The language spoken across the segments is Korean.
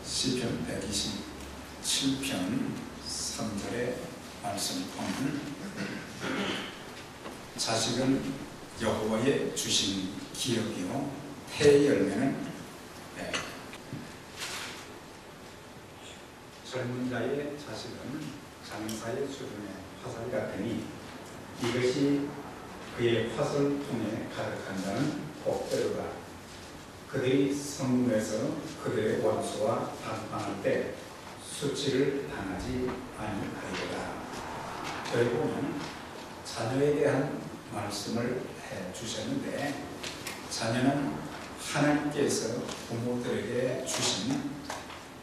시편 127편 3절의 말씀을 보면 자식은 여호와의 주신 기업이요 태의 열매는 젊은 자의 자식은 장사의 수준의 화살 같으니 이것이 그의 화살통에 가득한 자는 복되도다. 그들이 성문에서 그들의 원수와談判할 때 수치를 당하지 아니하리로다. 결국은 자녀에 대한 말씀을 해주셨는데, 자녀는 하나님께서 부모들에게 주신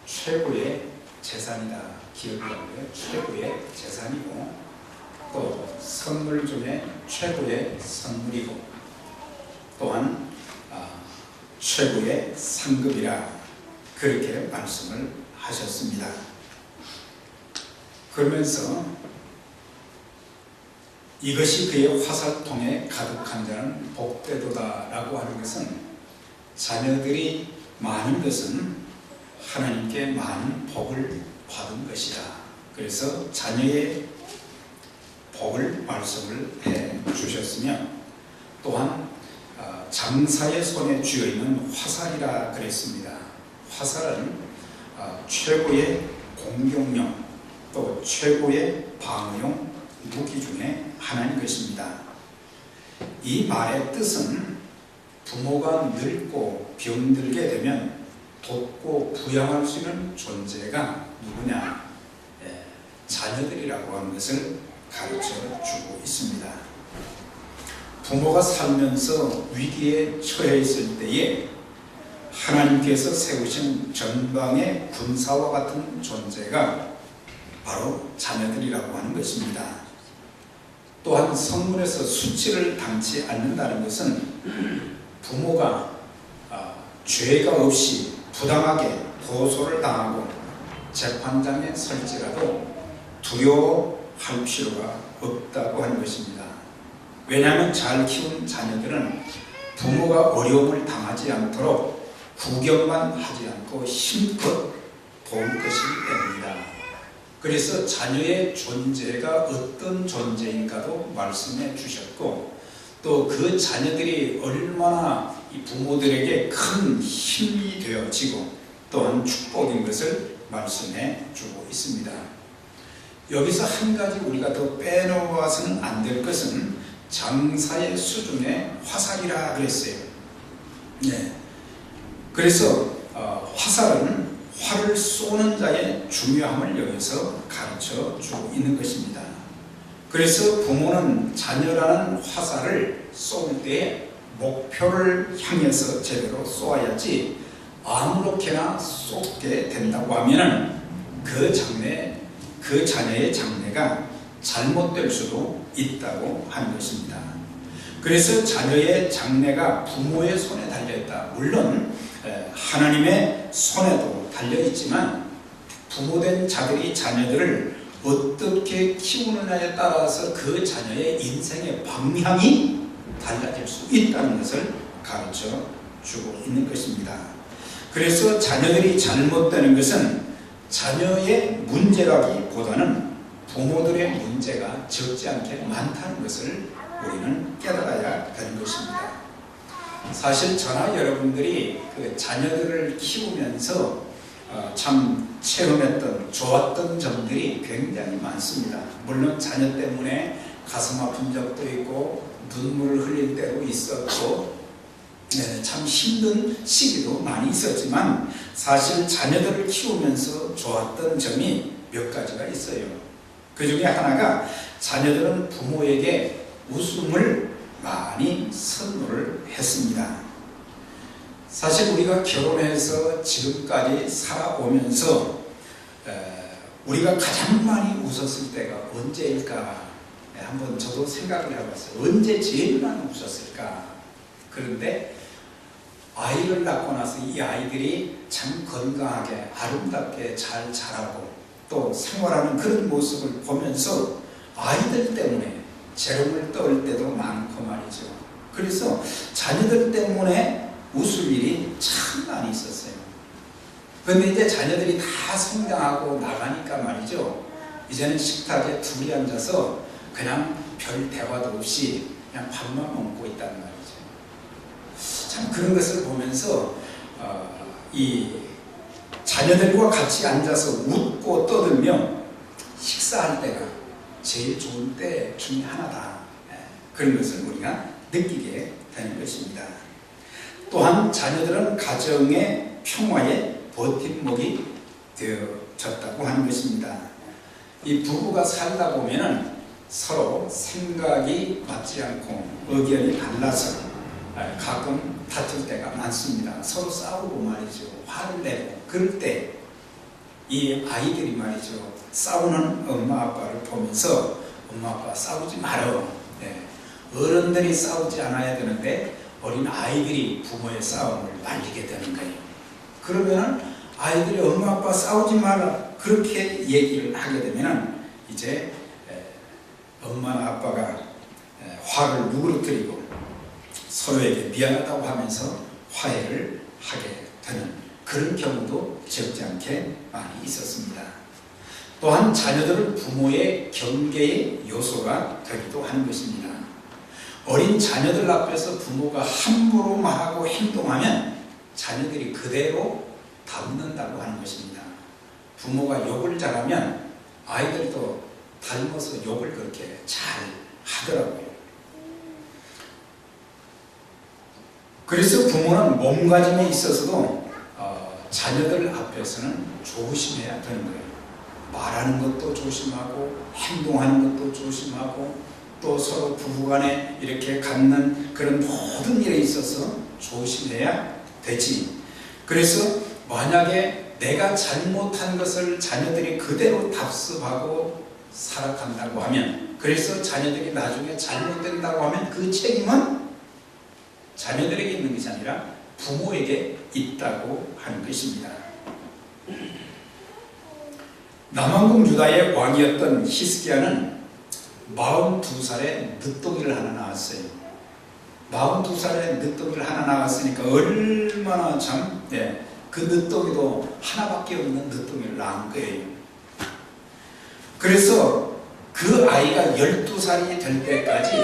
최고의 재산이다. 기업이라고요. 최고의 재산이고, 또 선물 중에 최고의 선물이고, 또한 최고의 상급이라 그렇게 말씀을 하셨습니다. 그러면서 이것이 그의 화살통에 가득한 자는 복되도다 라고 하는 것은, 자녀들이 많은 것은 하나님께 많은 복을 받은 것이다. 그래서 자녀의 복을 말씀을 해 주셨으며, 또한 장사의 손에 쥐어있는 화살이라 그랬습니다. 화살은 최고의 공격용, 또 최고의 방어용 무기 중에 하나인 것입니다. 이 말의 뜻은 부모가 늙고 병들게 되면 돕고 부양할 수 있는 존재가 누구냐? 자녀들이라고 하는 것을 가르쳐 주고 있습니다. 부모가 살면서 위기에 처해 있을 때에 하나님께서 세우신 전방의 군사와 같은 존재가 바로 자녀들이라고 하는 것입니다. 또한 성문에서 수치를 당치 않는다는 것은 부모가 죄가 없이 부당하게 고소를 당하고 재판장에 설지라도 두려워할 필요가 없다고 하는 것입니다. 왜냐하면 잘 키운 자녀들은 부모가 어려움을 당하지 않도록 구경만 하지 않고 힘껏 도울 것이기 때문이다. 그래서 자녀의 존재가 어떤 존재인가도 말씀해 주셨고, 또 그 자녀들이 얼마나 이 부모들에게 큰 힘이 되어지고 또한 축복인 것을 말씀해 주고 있습니다. 여기서 한 가지 우리가 더 빼놓아서는 안 될 것은 장사의 수준의 화살이라 그랬어요. 그래서 화살은 활을 쏘는 자의 중요함을 여기서 가르쳐 주고 있는 것입니다. 그래서 부모는 자녀라는 화살을 쏠 때 목표를 향해서 제대로 쏘아야지, 아무렇게나 쏘게 된다고 하면 그 자녀의 장래가 잘못될 수도 있다고 하는 것입니다. 그래서 자녀의 장래가 부모의 손에 달려있다. 물론 하나님의 손에도 달려있지만, 부모된 자들이 자녀들을 어떻게 키우느냐에 따라서 그 자녀의 인생의 방향이 달라질 수 있다는 것을 가르쳐 주고 있는 것입니다. 그래서 자녀들이 잘못되는 것은 자녀의 문제라기보다는 부모들의 문제가 적지 않게 많다는 것을 우리는 깨달아야 되는 것입니다. 사실 저나 여러분들이 그 자녀들을 키우면서 참 체험했던 좋았던 점들이 굉장히 많습니다. 물론 자녀 때문에 가슴 아픈 적도 있고 눈물을 흘릴 때도 있었고 참 힘든 시기도 많이 있었지만, 사실 자녀들을 키우면서 좋았던 점이 몇 가지가 있어요. 그 중에 하나가 자녀들은 부모에게 웃음을 많이 선물을 했습니다. 사실 우리가 결혼해서 지금까지 살아오면서 우리가 가장 많이 웃었을 때가 언제일까? 한번 저도 생각을 해봤어요. 언제 제일 많이 웃었을까? 그런데 아이를 낳고 나서 이 아이들이 참 건강하게 아름답게 잘 자라고 또 생활하는 그런 모습을 보면서 아이들 때문에 재롱을 떨 때도 많고 말이죠. 그래서 자녀들 때문에 웃을 일이 참 많이 있었어요. 그런데 이제 자녀들이 다 성장하고 나가니까 말이죠. 이제는 식탁에 둘이 앉아서 그냥 별 대화도 없이 그냥 밥만 먹고 있단 말이죠. 참 그런 것을 보면서 이 자녀들과 같이 앉아서 웃고 떠들며 식사할 때가 제일 좋은 때 중에 하나다. 그런 것을 우리가 느끼게 되는 것입니다. 또한 자녀들은 가정의 평화의 버팀목이 되어졌다고 하는 것입니다. 이 부부가 살다 보면은 서로 생각이 맞지 않고 의견이 달라서 가끔 다툴 때가 많습니다. 서로 싸우고 말이죠. 화를 내고 그럴 때 이 아이들이 말이죠. 싸우는 엄마 아빠를 보면서 엄마 아빠 싸우지 말어. 어른들이 싸우지 않아야 되는데 어린 아이들이 부모의 싸움을 말리게 되는 거예요. 그러면은 아이들이 엄마 아빠 싸우지 마라 그렇게 얘기를 하게 되면은 이제 엄마나 아빠가 화를 누그러뜨리고 서로에게 미안하다고 하면서 화해를 하게 되는 그런 경우도 적지 않게 많이 있었습니다. 또한 자녀들은 부모의 경계의 요소가 되기도 하는 것입니다. 어린 자녀들 앞에서 부모가 함부로 말하고 행동하면 자녀들이 그대로 담는다고 하는 것입니다. 부모가 욕을 잘하면 아이들도 닮아서 욕을 그렇게 잘 하더라고요. 그래서 부모는 몸가짐에 있어서도 자녀들 앞에서는 조심해야 되는 거예요. 말하는 것도 조심하고 행동하는 것도 조심하고 또 서로 부부간에 이렇게 갖는 그런 모든 일에 있어서 조심해야 되지. 그래서 만약에 내가 잘못한 것을 자녀들이 그대로 답습하고 살아간다고 하면, 그래서 자녀들이 나중에 잘못된다고 하면 그 책임은 자녀들에게 있는 것이 아니라 부모에게 있다고 하는 것입니다. 남왕국 유다의 왕이었던 히스기야는 42살에 늦둥이를 하나 낳았어요. 42살에 늦둥이를 하나 낳았으니까 얼마나 참, 그 늦둥이도 하나밖에 없는 늦둥이를 낳은 거예요. 그래서 그 아이가 12살이 될 때까지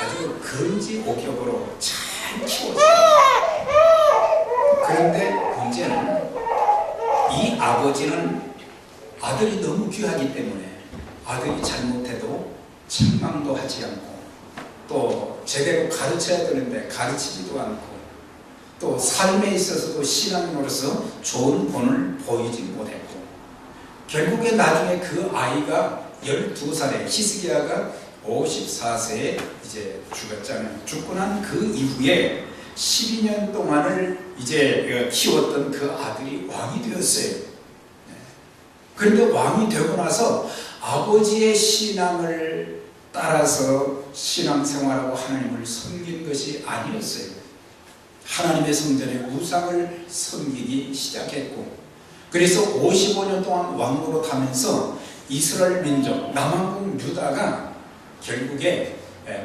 아주 건지 옥격으로 잘 키웠어요. 그런데 문제는 이 아버지는 아들이 너무 귀하기 때문에 아들이 잘못해도 책망도 하지 않고 또 제대로 가르쳐야 되는데 가르치지도 않고 또 삶에 있어서도 신앙으로서 좋은 본을 보이지 못했고 결국에 나중에 그 아이가 12살에 히스기야가 54세에 이제 죽었잖아요. 죽고 난 그 이후에 12년 동안을 이제 키웠던 그 아들이 왕이 되었어요. 그런데 왕이 되고 나서 아버지의 신앙을 따라서 신앙생활하고 하나님을 섬긴 것이 아니었어요. 하나님의 성전에 우상을 섬기기 시작했고, 그래서 55년 동안 왕으로 타면서 이스라엘 민족, 남왕국 유다가 결국에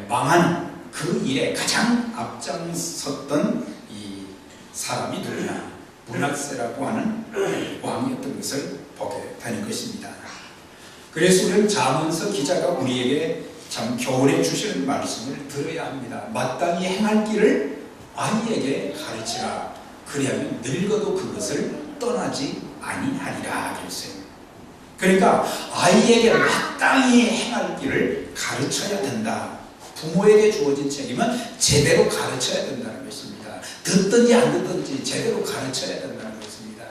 망하는 그 일에 가장 앞장섰던 이 사람이 누구냐? 므낫세라고 하는 왕이었던 것을 보게 되는 것입니다. 그래서 우리는 잠언서 기자가 우리에게 참 교훈해 주시는 말씀을 들어야 합니다. 마땅히 행할 길을 아이에게 가르치라. 그리하면 늙어도 그것을 떠나지 아니하리라 그랬어요. 그러니까 아이에게 마땅히 행할 길을 가르쳐야 된다. 부모에게 주어진 책임은 제대로 가르쳐야 된다는 것입니다. 듣든지 안 듣든지 제대로 가르쳐야 된다는 것입니다.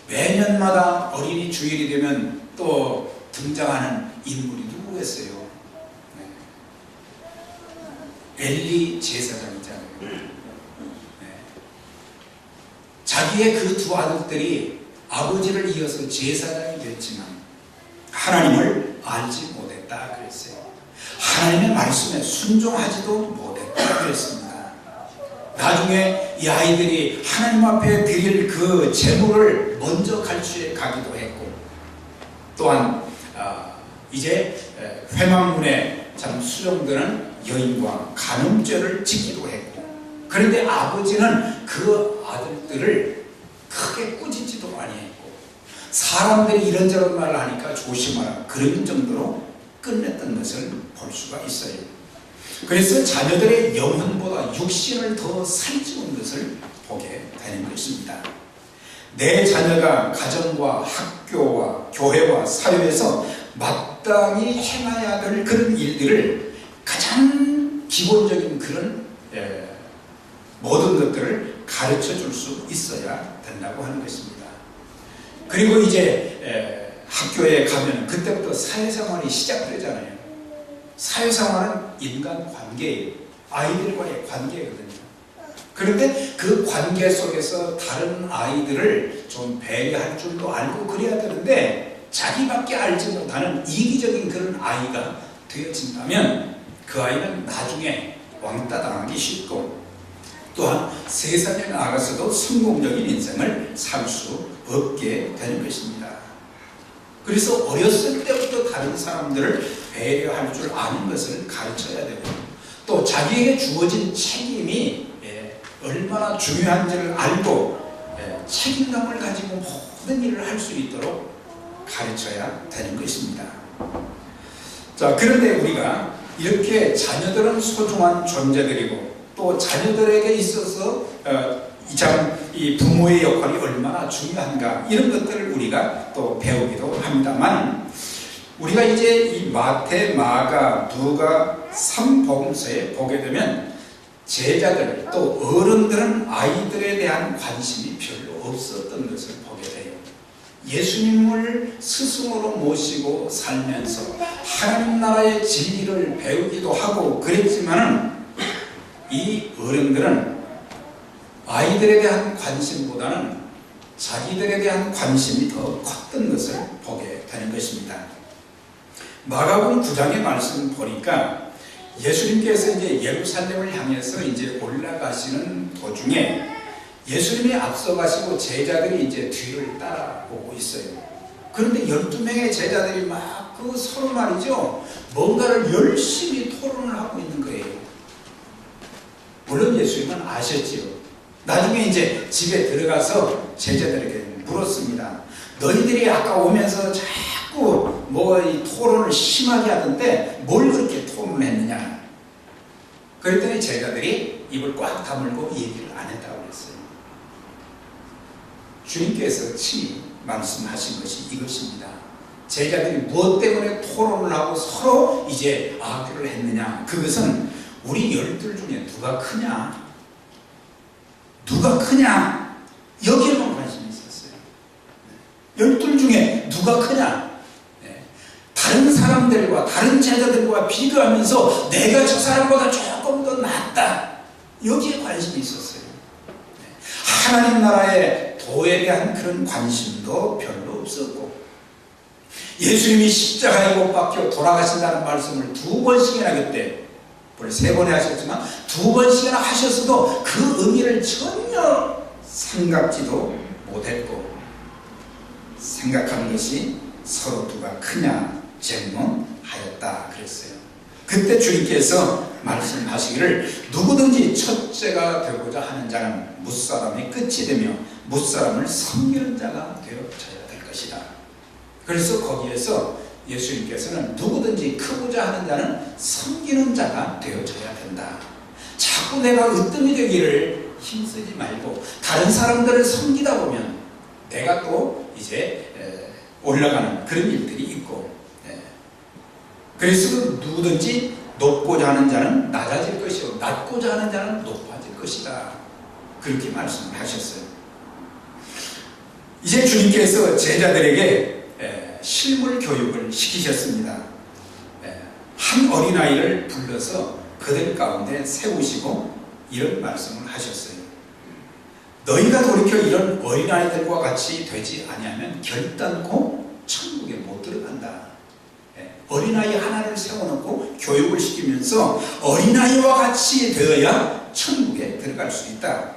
매년마다 어린이 주일이 되면 또 등장하는 인물이 누구겠어요? 엘리 제사장이잖아요. 자기의 그 두 아들들이 아버지를 이어서 제사장이 됐지만 하나님을 알지 못했다 그랬어요. 하나님의 말씀에 순종하지도 못했다 그랬습니다. 나중에 이 아이들이 하나님 앞에 드릴 그 제물을 먼저 갈취해 가기도 했고, 또한 이제 회막문에 참 수종되는 여인과 간음죄를 짓기도 했고, 그런데 아버지는 그 아들들을 크게 꾸짖지도 아니했고 사람들이 이런저런 말을 하니까 조심하라 그런 정도로 끝냈던 것을 볼 수가 있어요. 그래서 자녀들의 영혼보다 육신을 더 살찌운 것을 보게 되는 것입니다. 내 자녀가 가정과 학교와 교회와 사회에서 마땅히 행해야 될 그런 일들을 가장 기본적인 그런 모든 것들을 가르쳐 줄 수 있어야 된다고 하는 것입니다. 그리고 이제 학교에 가면 그때부터 사회생활이 시작되잖아요. 사회생활은 인간관계예요. 아이들과의 관계거든요. 그런데 그 관계 속에서 다른 아이들을 좀 배려할 줄도 알고 그래야 되는데 자기밖에 알지 못하는 이기적인 그런 아이가 되어진다면 그 아이는 나중에 왕따 당하기 쉽고 또한 세상에 나가서도 성공적인 인생을 살 수 없게 되는 것입니다. 그래서 어렸을 때부터 다른 사람들을 배려할 줄 아는 것을 가르쳐야 되고 또 자기에게 주어진 책임이 얼마나 중요한지를 알고 책임감을 가지고 모든 일을 할 수 있도록 가르쳐야 되는 것입니다. 자, 그런데 우리가 이렇게 자녀들은 소중한 존재들이고 또 자녀들에게 있어서 이 부모의 역할이 얼마나 중요한가 이런 것들을 우리가 또 배우기도 합니다만 우리가 이제 이 마태, 마가, 누가 3복음서에 보게 되면 제자들 또 어른들은 아이들에 대한 관심이 별로 없었던 것을 보게 돼요. 예수님을 스승으로 모시고 살면서 하나님 나라의 진리를 배우기도 하고 그랬지만은 이 어른들은 아이들에 대한 관심보다는 자기들에 대한 관심이 더 컸던 것을 보게 되는 것입니다. 마가복음 9장의 말씀 보니까 예수님께서 이제 예루살렘을 향해서 이제 올라가시는 도중에 예수님이 앞서가시고 제자들이 이제 뒤를 따라오고 있어요. 그런데 12명의 제자들이 막 그 서로 말이죠. 뭔가를 열심히 토론을 하고 있는 거예요. 물론 예수님은 아셨지요. 나중에 이제 집에 들어가서 제자들에게 물었습니다. 너희들이 아까 오면서 자꾸 이 토론을 심하게 하던데 뭘 그렇게 토론을 했느냐. 그랬더니 제자들이 입을 꽉 다물고 얘기를 안 했다고 그랬어요. 주님께서 친히 말씀하신 것이 이것입니다. 제자들이 무엇 때문에 토론을 하고 서로 이제 악교를 했느냐. 그것은 우리 12 중에 누가 크냐? 누가 크냐? 여기에만 관심이 있었어요. 12 중에 누가 크냐? 다른 사람들과 다른 제자들과 비교하면서 내가 저 사람보다 조금 더 낫다. 여기에 관심이 있었어요. 하나님 나라의 도에 대한 그런 관심도 별로 없었고 예수님이 십자가에 못 박혀 돌아가신다는 말씀을 2번씩이나 그때 원래 3번에 하셨지만 2번씩이나 하셨어도 그 의미를 전혀 생각지도 못했고 생각하는 것이 서로 누가 크냐 쟁론하였다 그랬어요. 그때 주님께서 말씀하시기를 누구든지 첫째가 되고자 하는 자는 무사람의 끝이 되며 무사람을 섬기는 자가 되어져야 될 것이다. 그래서 거기에서 예수님께서는 누구든지 크고자 하는 자는 섬기는 자가 되어져야 된다. 자꾸 내가 으뜸이 되기를 힘쓰지 말고 다른 사람들을 섬기다 보면 내가 또 이제 올라가는 그런 일들이 있고 그래서 누구든지 높고자 하는 자는 낮아질 것이요 낮고자 하는 자는 높아질 것이다. 그렇게 말씀을 하셨어요. 이제 주님께서 제자들에게 실물 교육을 시키셨습니다. 한 어린아이를 불러서 그들 가운데 세우시고 이런 말씀을 하셨어요. 너희가 돌이켜 이런 어린아이들과 같이 되지 아니하면 결단코 천국에 못 들어간다. 어린아이 하나를 세워놓고 교육을 시키면서 어린아이와 같이 되어야 천국에 들어갈 수 있다.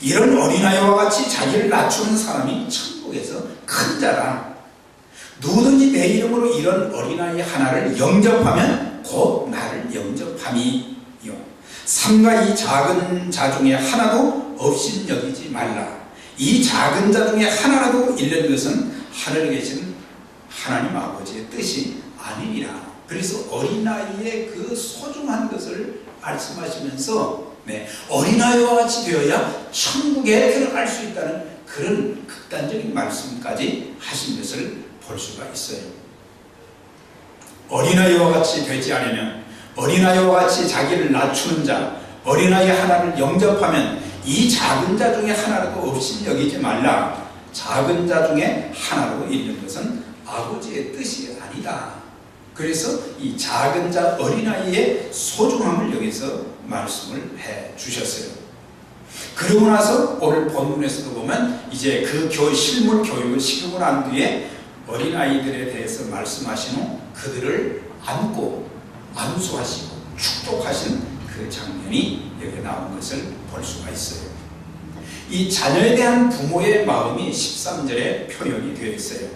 이런 어린아이와 같이 자기를 낮추는 사람이 천국에서 큰 자라. 누구든지 내 이름으로 이런 어린아이 하나를 영접하면 곧 나를 영접함이요. 삼가 이 작은 자 중에 하나도 없인 여기지 말라. 이 작은 자 중에 하나라도 잃는 것은 하늘에 계신 하나님 아버지의 뜻이 아니니라. 그래서 어린아이의 그 소중한 것을 말씀하시면서 어린아이와 같이 되어야 천국에 들어갈 수 있다는 그런 극단적인 말씀까지 하신 것을 볼 수가 있어요. 어린아이와 같이 되지 않으면, 어린아이와 같이 자기를 낮추는 자, 어린아이 하나를 영접하면 이 작은 자 중에 하나라도 없이 여기지 말라. 작은 자 중에 하나라도 잃는 것은 아버지의 뜻이 아니다. 그래서 이 작은 자 어린아이의 소중함을 여기서 말씀을 해 주셨어요. 그러고 나서 오늘 본문에서도 보면 이제 그 실물 교육을 시키고 난 뒤에 어린아이들에 대해서 말씀하신 후 그들을 안고 안수하시고 축복하신 그 장면이 여기 나온 것을 볼 수가 있어요. 이 자녀에 대한 부모의 마음이 13절에 표현이 되어 있어요.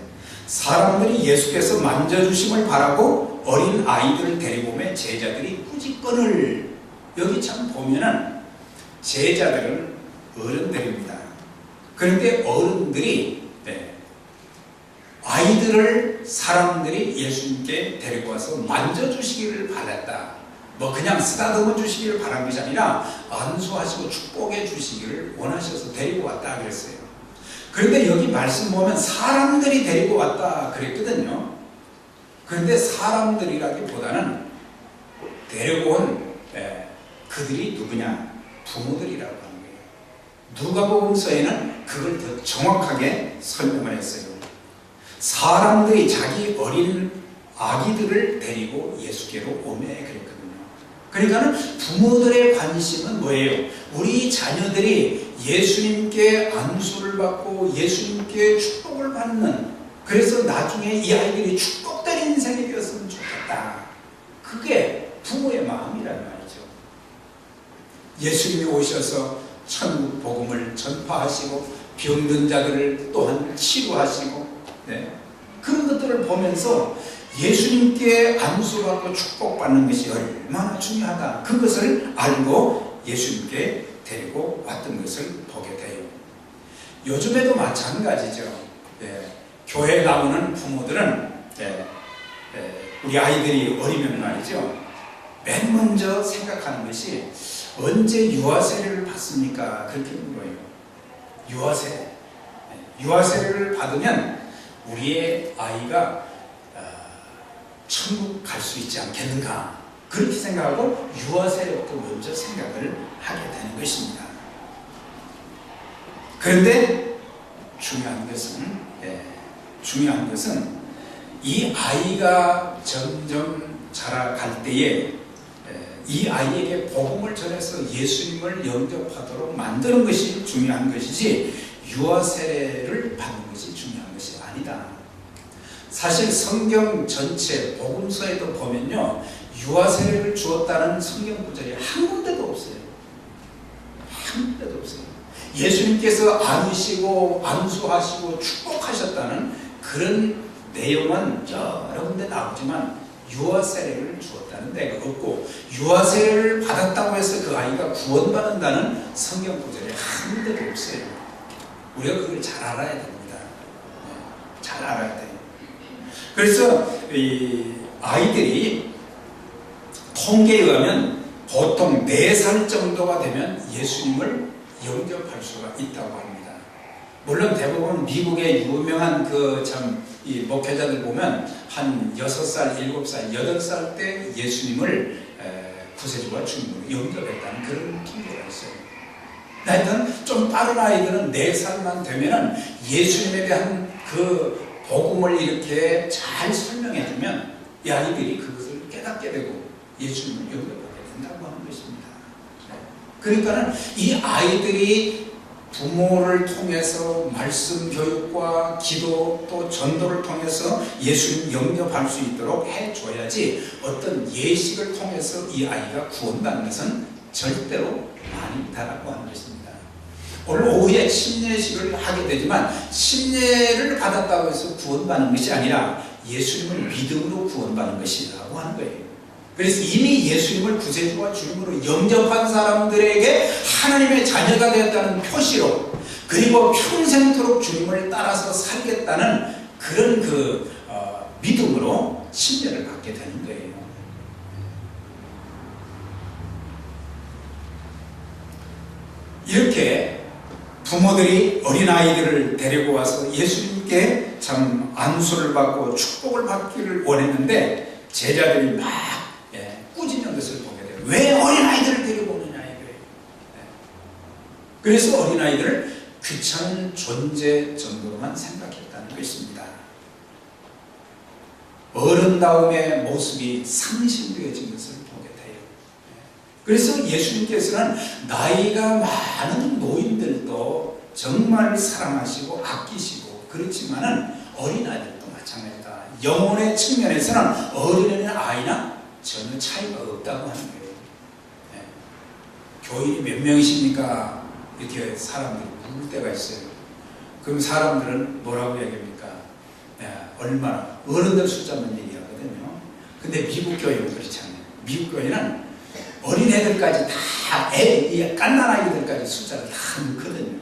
사람들이 예수께서 만져주심을 바라고 어린 아이들을 데리고 오면 제자들이 꾸짖거늘. 여기 참 보면은 제자들은 어른들입니다. 그런데 어른들이 아이들을 사람들이 예수님께 데리고 와서 만져주시기를 바랐다. 뭐 그냥 쓰다듬어 주시기를 바란 것이 아니라 안수하시고 축복해 주시기를 원하셔서 데리고 왔다 그랬어요. 그런데 여기 말씀 보면 사람들이 데리고 왔다 그랬거든요. 그런데 사람들이라기보다는 데리고 온 그들이 누구냐? 부모들이라고 하는 거예요. 누가복음서에는 그걸 더 정확하게 설명을 했어요. 사람들이 자기 어린 아기들을 데리고 예수께로 오매 그랬거든요. 그러니까는 부모들의 관심은 뭐예요? 우리 자녀들이 예수님께 안수를 받고 예수님께 축복을 받는, 그래서 나중에 이 아이들이 축복된 인생이 되었으면 좋겠다. 그게 부모의 마음이란 말이죠. 예수님이 오셔서 천국 복음을 전파하시고 병든 자들을 또한 치료하시고 그런 것들을 보면서 예수님께 안수받고 축복받는 것이 얼마나 중요하다. 그것을 알고 예수님께 데리고 왔던 것을 보게 돼요. 요즘에도 마찬가지죠. 교회에 나오는 부모들은 우리 아이들이 어리면 말이죠. 맨 먼저 생각하는 것이 언제 유아세례를 받습니까? 그렇게 물어요. 유아세례. 유아세례를 받으면 우리의 아이가 천국 갈 수 있지 않겠는가, 그렇게 생각하고 유아세례부터 먼저 생각을 하게 되는 것입니다. 그런데 중요한 것은 이 아이가 점점 자라갈 때에 이 아이에게 복음을 전해서 예수님을 영접하도록 만드는 것이 중요한 것이지 유아세례를 받는 것이 중요한 것이 아니다. 사실 성경 전체 복음서에도 보면요, 유아세례를 주었다는 성경 구절이 한 군데도 없어요. 한 군데도 없어요. 예수님께서 안으시고 안수하시고 축복하셨다는 그런 내용은 여러 군데 나오지만 유아세례를 주었다는 데가 없고, 유아세례를 받았다고 해서 그 아이가 구원받는다는 성경 구절이 한 군데도 없어요. 우리가 그걸 잘 알아야 됩니다. 잘 알아야 돼요. 그래서 이 아이들이 통계에 의하면 보통 4살 정도가 되면 예수님을 영접할 수가 있다고 합니다. 물론 대부분 미국의 유명한 이 목회자들 보면 한 6살, 7살, 8살 때 예수님을 구세주와 주님으로 영접했다는 그런 통계가 있어요. 하여튼 좀 빠른 아이들은 4살만 되면은 예수님에 대한 그 복음을 이렇게 잘 설명해주면 이 아이들이 그것을 깨닫게 되고 예수님을 영접하게 된다고 하는 것입니다. 그러니까는 이 아이들이 부모를 통해서 말씀 교육과 기도 또 전도를 통해서 예수님 영접할 수 있도록 해줘야지 어떤 예식을 통해서 이 아이가 구원받는 것은 절대로 아니다라고 하는 것입니다. 오늘 오후에 침례식을 하게 되지만 침례를 받았다고 해서 구원받는 것이 아니라 예수님을 믿음으로 구원받는 것이라고 하는 거예요. 그래서 이미 예수님을 구세주와 주님으로 영접한 사람들에게 하나님의 자녀가 되었다는 표시로, 그리고 평생토록 주님을 따라서 살겠다는 그런 믿음으로 신뢰를 갖게 되는 거예요. 이렇게 부모들이 어린아이들을 데리고 와서 예수님께 참 안수를 받고 축복을 받기를 원했는데 제자들이 막 꾸짖는 것을 보게 돼요. 왜 어린아이들을 데리고 오느냐 이거예요. 그래서 어린아이들을 귀찮은 존재 정도로만 생각했다는 것입니다. 어른다움의 모습이 상실되어진 것을 보게 돼요. 그래서 예수님께서는 나이가 많은 노인들도 정말 사랑하시고 아끼시고, 그렇지만은 어린아이들도 마찬가지다. 영혼의 측면에서는 어린애나 아이나 전혀 차이가 없다고 하는 거예요. 교인이 몇 명이십니까? 이렇게 사람들이 묻을 때가 있어요. 그럼 사람들은 뭐라고 얘기합니까? 얼마나? 어른들 숫자만 얘기하거든요. 근데 미국 교회는 그렇지 않아요. 미국 교회는 어린애들까지 다 갓난아이들까지 숫자를 다 넣거든요.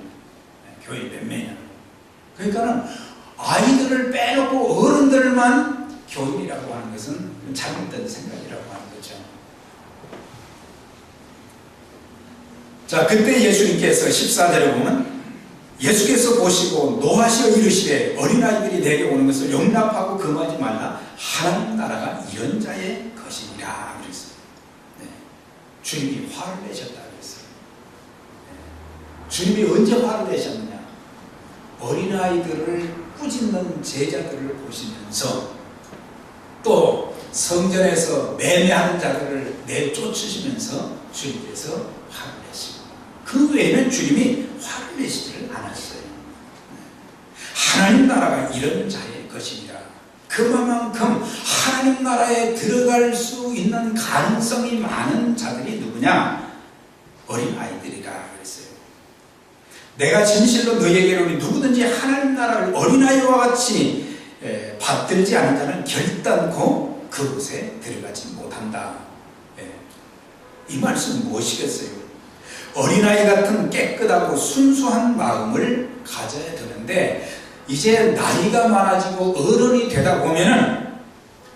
교회 몇 명이냐. 그러니까는 아이들을 빼놓고 어른들만 교인이라고 하는 것은 잘못된 생각이라고 하는 거죠. 자, 그때 예수님께서 14절에 보면 예수께서 보시고 노하시어 이르시되 어린아이들이 내게 오는 것을 용납하고 금하지 말라. 하나님 나라가 이런 자의 것이니라 그랬어요. 주님이 화를 내셨다 그랬어요. 주님이 언제 화를 내셨느냐? 어린아이들을 꾸짖는 제자들을 보시면서 또 성전에서 매매하는 자들을 내쫓으시면서 주님께서 화를 내시고, 그 외에는 주님이 화를 내시지를 않았어요. 하나님 나라가 이런 자의 것이니라. 그만큼 하나님 나라에 들어갈 수 있는 가능성이 많은 자들이 누구냐? 어린아이들이라 그랬어요. 내가 진실로 너희에게로 누구든지 하나님 나라를 어린아이와 같이 받들지 않은 자는 결단코 그곳에 들어가지 못한다. 이 말씀은 무엇이겠어요? 어린아이 같은 깨끗하고 순수한 마음을 가져야 되는데, 이제 나이가 많아지고 어른이 되다 보면은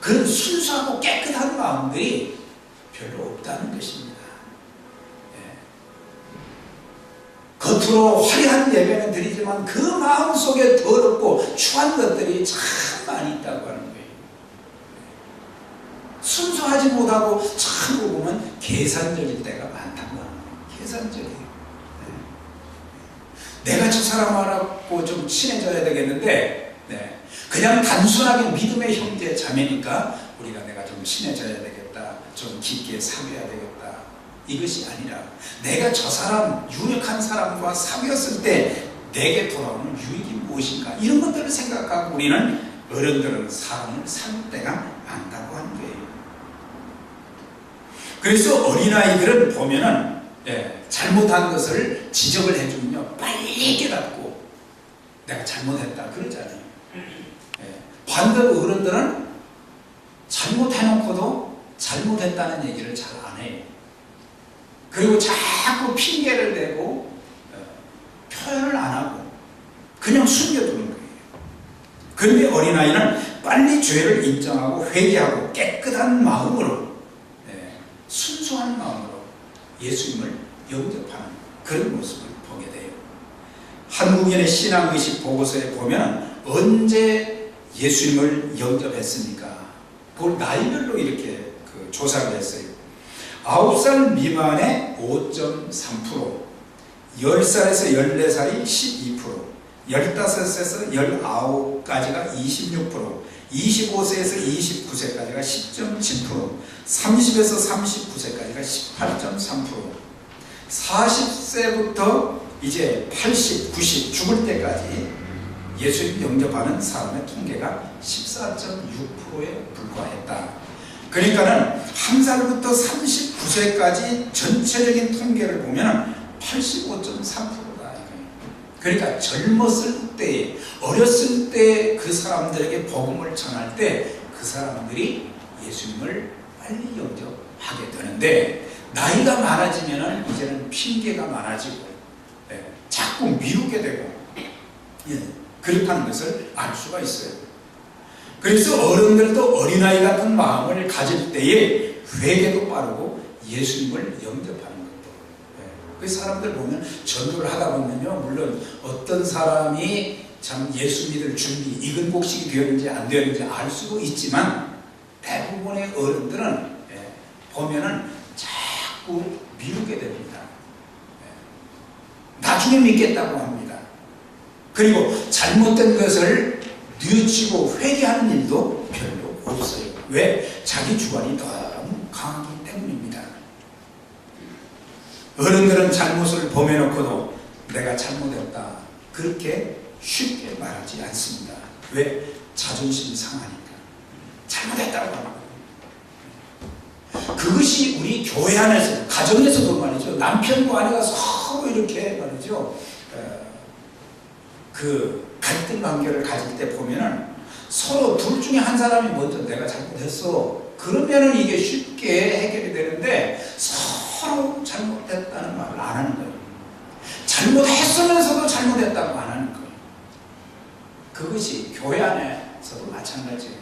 그런 순수하고 깨끗한 마음들이 별로 없다는 것입니다. 겉으로 화려한 예배는 드리지만 그 마음 속에 더럽고 추한 것들이 참 많이 있다고 하는 거예요. 순수하지 못하고 참 보면 계산적일 때가 많다고 하는 거예요. 계산적이에요. 내가 저 사람하고 좀 친해져야 되겠는데, 그냥 단순하게 믿음의 형제 자매니까 우리가 내가 좀 친해져야 되겠다, 좀 깊게 사귀어야 되겠다, 이것이 아니라 내가 저 사람, 유력한 사람과 사귀었을 때 내게 돌아오는 유익이 무엇인가, 이런 것들을 생각하고 우리는 어른들은 사람을 사귈 때가 많다고 하는 거예요. 그래서 어린아이들은 보면은 잘못한 것을 지적을 해주면요, 빨리 깨닫고 내가 잘못했다 그러잖아요. 반대로 어른들은 잘못해놓고도 잘못했다는 얘기를 잘 안 해요. 그리고 자꾸 핑계를 대고 표현을 안 하고 그냥 숨겨두는 거예요. 그런데 어린아이는 빨리 죄를 인정하고 회개하고 깨끗한 마음으로, 순수한 마음으로 예수님을 영접하는 그런 모습을 보게 돼요. 한국인의 신앙의식 보고서에 보면 언제 예수님을 영접했습니까? 그걸 나이별로 이렇게 조사를 했어요. 9살 미만의 5.3%, 10살에서 14살이 12%, 15세에서 19까지가 26%, 25세에서 29세까지가 10.7%, 30에서 39세까지가 18.3%, 40세부터 이제 80, 90 죽을 때까지 예수님 영접하는 사람의 통계가 14.6%에 불과했다. 그러니까는 1살부터 39세까지 전체적인 통계를 보면 85.3%다. 그러니까 젊었을 때, 어렸을 때 그 사람들에게 복음을 전할 때 그 사람들이 예수님을 빨리 영접하게 되는데, 나이가 많아지면 이제는 핑계가 많아지고 자꾸 미루게 되고 그렇다는 것을 알 수가 있어요. 그래서 어른들도 어린아이 같은 마음을 가질 때에 회개도 빠르고 예수님을 영접하는 것도. 그 사람들 보면 전도를 하다 보면요, 물론 어떤 사람이 참 예수 믿을 준비, 익은 곡식이 되었는지 안 되었는지 알 수도 있지만, 대부분의 어른들은 보면은 자꾸 미루게 됩니다. 나중에 믿겠다고 합니다. 그리고 잘못된 것을 뉘우치고 회개하는 일도 별로 없어요. 왜? 자기 주관이 너무 강하기 때문입니다. 어른들은 잘못을 범해놓고도 내가 잘못했다, 그렇게 쉽게 말하지 않습니다. 왜? 자존심이 상하니까. 잘못했다고 합니다. 그것이 우리 교회 안에서, 가정에서도 말이죠, 남편과 아내가 서로 이렇게 말이죠, 그 갈등 관계를 가질 때 보면은 서로 둘 중에 한 사람이 먼저 내가 잘못했어, 그러면은 이게 쉽게 해결이 되는데, 서로 잘못했다는 말을 안 하는 거예요. 잘못했으면서도 잘못했다고 안 하는 거예요. 그것이 교회 안에서도 마찬가지예요.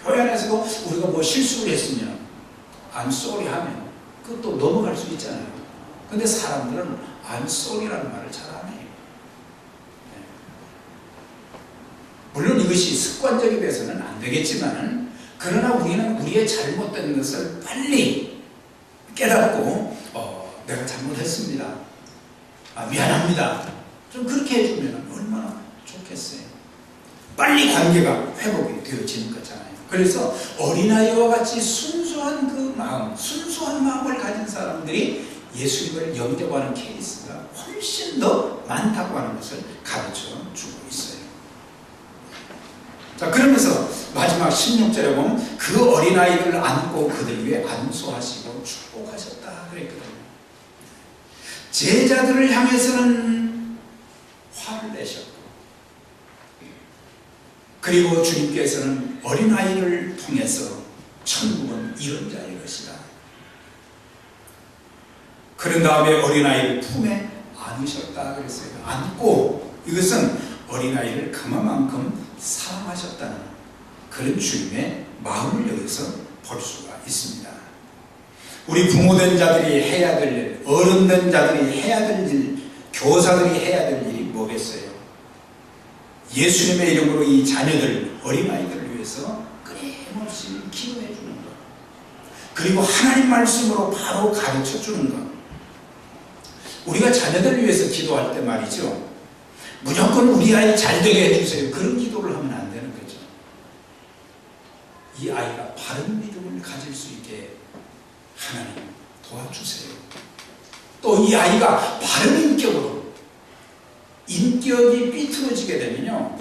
교회 안에서도 우리가 뭐 실수를 했으면 I'm sorry 하면 그것도 넘어갈 수 있잖아요. 근데 사람들은 I'm sorry라는 말을 잘 안 해요. 물론 이것이 습관적이 돼서는 안 되겠지만, 그러나 우리는 우리의 잘못된 것을 빨리 깨닫고 내가 잘못했습니다, 미안합니다, 좀 그렇게 해주면 얼마나 좋겠어요. 빨리 관계가 회복이 되어지는 거잖아요. 그래서 어린아이와 같이 순수한 그 마음, 순수한 마음을 가진 사람들이 예수님을 영접하는 케이스가 훨씬 더 많다고 하는 것을 가르쳐 주고 있어요. 자, 그러면서 마지막 16절에 보면 그 어린아이를 안고 그들 위에 안수하시고 축복하셨다 그랬거든요. 제자들을 향해서는 화를 내셨고, 그리고 주님께서는 어린아이를 통해서 천국은 이런 자의 것이다. 그런 다음에 어린아이를 품에 안으셨다 그랬어요. 안고, 이것은 어린아이를 그만큼 사랑하셨다는 그런 주님의 마음을 여기서 볼 수가 있습니다. 우리 부모된 자들이 해야 될 일, 어른된 자들이 해야 될 일, 교사들이 해야 될 일이 뭐겠어요? 예수님의 이름으로 이 자녀들, 어린아이들을 위해서 끊임없이 기도해 주는 것, 그리고 하나님 말씀으로 바로 가르쳐 주는 것. 우리가 자녀들을 위해서 기도할 때 말이죠, 무조건 우리 아이 잘 되게 해주세요, 그런 기도를 하면 안 되는 거죠. 이 아이가 바른 믿음을 가질 수 있게 하나님 도와주세요. 또 이 아이가 바른 인격으로, 인격이 삐뚤어지게 되면요,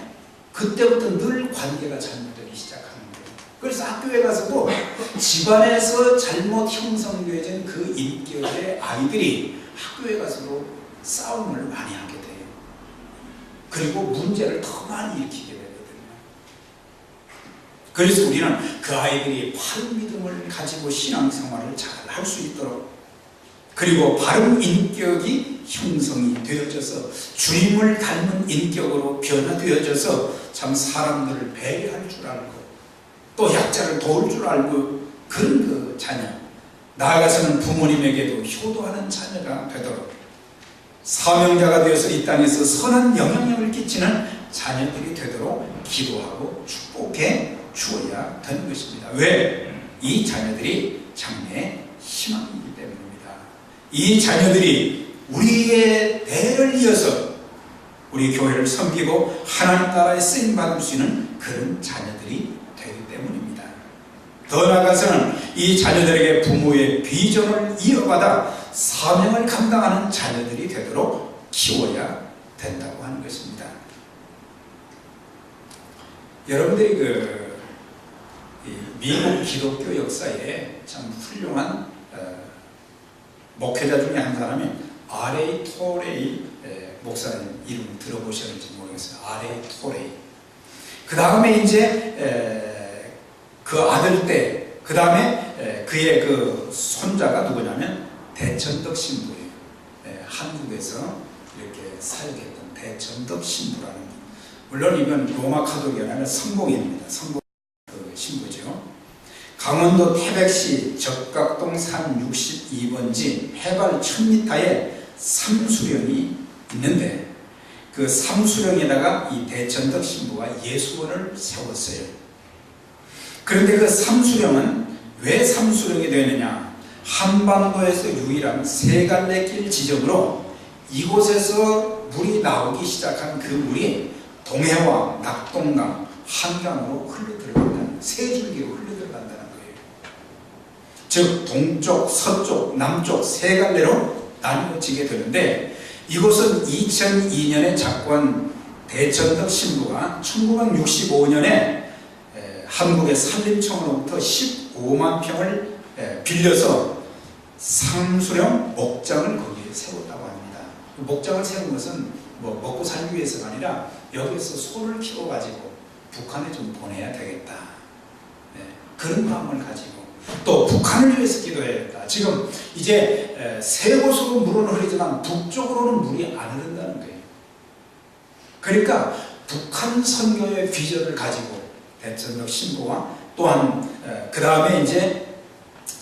그때부터 늘 관계가 잘못되기 시작하는 거예요. 그래서 학교에 가서도 집안에서 잘못 형성되어진 그 인격의 아이들이 학교에 가서도 싸움을 많이 하게 돼요. 그리고 문제를 더 많이 일으키게 되거든요. 그래서 우리는 그 아이들이 바른 믿음을 가지고 신앙생활을 잘 할 수 있도록, 그리고 바른 인격이 형성이 되어져서 주님을 닮은 인격으로 변화되어져서 참 사람들을 배려할 줄 알고 또 약자를 도울 줄 알고, 그런 그 자녀, 나아가서는 부모님에게도 효도하는 자녀가 되도록 사명자가 되어서 이 땅에서 선한 영향력을 끼치는 자녀들이 되도록 기도하고 축복해 주어야 되는 것입니다. 왜? 이 자녀들이 장래의 희망이기 때문입니다. 이 자녀들이 우리의 대를 이어서 우리 교회를 섬기고 하나님 나라에 쓰임받을 수 있는 그런 자녀들이 되기 때문입니다. 더 나아가서는 이 자녀들에게 부모의 비전을 이어받아 사명을 감당하는 자녀들이 되도록 키워야 된다고 하는 것입니다. 여러분들이 미국 기독교 역사에 참 훌륭한 목회자 중에 한 사람이 R.A. 토레이 목사님 이름 들어보셨는지 모르겠어요. R.A. 토레이. 그 다음에 이제 그 아들 때, 그 다음에 그의 그 손자가 누구냐면 대천덕 신부예요. 한국에서 이렇게 사역했던 대천덕 신부라는 분. 물론 이건 로마 카톨릭이 아니라 성공입니다. 성공 그 신부죠. 강원도 태백시 적각동 산 62번지 해발 1000m에 삼수령이 있는데 그 삼수령에다가 이 대천덕 신부가 예수원을 세웠어요. 그런데 그 삼수령은 왜 삼수령이 되느냐? 한반도에서 유일한 세 갈래 길 지점으로 이곳에서 물이 나오기 시작한 그 물이 동해와 낙동강, 한강으로 흘러들어간다는, 세 줄기로 흘러들어간다는 거예요. 즉 동쪽, 서쪽, 남쪽 세 갈래로 나뉘어지게 되는데 이곳은 2002년에 작고한 대천덕 신부가 1965년에 한국의 산림청으로부터 15만 평을 빌려서 삼수령 목장을 거기에 세웠다고 합니다. 목장을 세운 것은 뭐 먹고 살기 위해서가 아니라 여기서 소를 키워가지고 북한에 좀 보내야 되겠다. 그런 마음을 가지고 또 북한을 위해서 기도해야겠다. 지금 이제 세 곳으로 물은 흐르지만 북쪽으로는 물이 안 흐른다는 거예요. 그러니까 북한 선교의 비전을 가지고 대천덕 신부와 또한 그 다음에 이제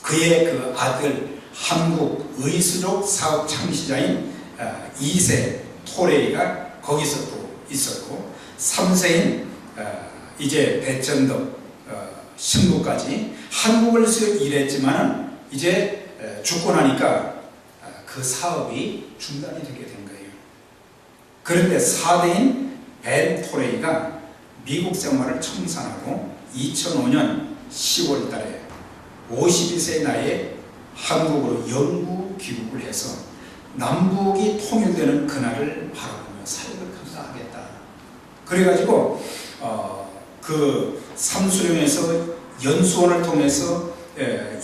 그의 그 아들 한국 의수족 사업 창시자인 2세 토레이가 거기서 또 있었고 3세인 이제 대천덕 신부까지 한국에서 일했지만 이제 죽고 나니까 그 사업이 중단이 되게 된 거예요. 그런데 4대인 벤 토레이가 미국 생활을 청산하고 2005년 10월 달에 52세 나이에 한국으로 영구 귀국을 해서 남북이 통일되는 그날을 바라보며 사역을 감당하겠다. 그래가지고 그 삼수령에서 연수원을 통해서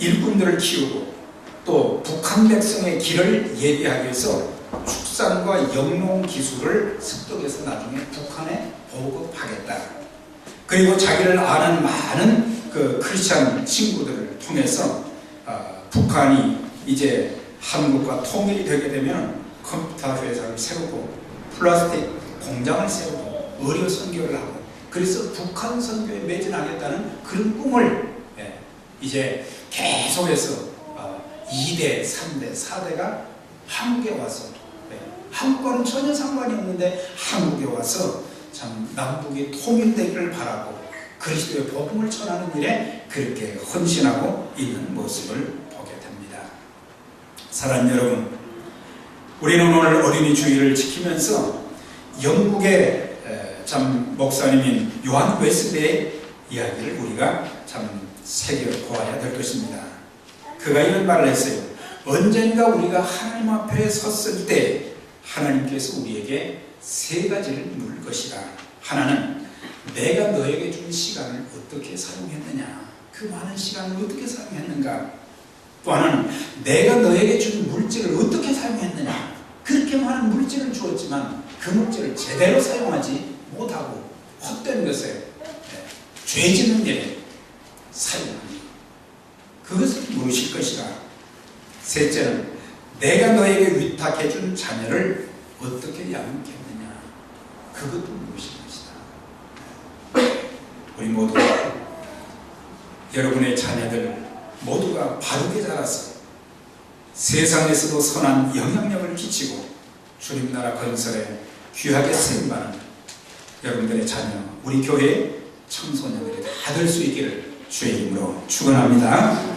일꾼들을 키우고 또 북한 백성의 길을 예비하기 위해서 축산과 영농 기술을 습득해서 나중에 북한에 보급하겠다. 그리고 자기를 아는 많은 그 크리스찬 친구들을 통해서 북한이 이제 한국과 통일이 되게 되면 컴퓨터 회사를 세우고 플라스틱 공장을 세우고 의료 선교를 하고 그래서 북한 선교에 매진하겠다는 그런 꿈을 이제 계속해서 2대, 3대, 4대가 한국에 와서 한국과는 전혀 상관이 없는데 한국에 와서 참 남북이 통일되기를 바라고 그리스도의 복음을 전하는 일에 그렇게 헌신하고 있는 모습을 보게 됩니다. 사랑하는 여러분, 우리는 오늘 어린이 주일을 지키면서 영국의 참 목사님인 요한 웨슬리의 이야기를 우리가 참 새겨보아야 될 것입니다. 그가 이런 말을 했어요. 언젠가 우리가 하나님 앞에 섰을 때 하나님께서 우리에게 세 가지를 물 것이다. 하나는 내가 너에게 준 시간을 어떻게 사용했느냐, 그 많은 시간을 어떻게 사용했는가. 또 하나는 내가 너에게 준 물질을 어떻게 사용했느냐, 그렇게 많은 물질을 주었지만 그 물질을 제대로 사용하지 못하고 헛된 것에 죄 짓는 일에 사용하니 그것은 무엇일 것이라. 셋째는 내가 너에게 위탁해 준 자녀를 어떻게 양육했느냐, 그것도 무엇일 것이다. 우리 모두 여러분의 자녀들 모두가 바르게 자라서 세상에서도 선한 영향력을 끼치고 주님 나라 건설에 귀하게 쓰임받는 여러분들의 자녀, 우리 교회 청소년들이 다 될 수 있기를 주의 이름으로 축원합니다.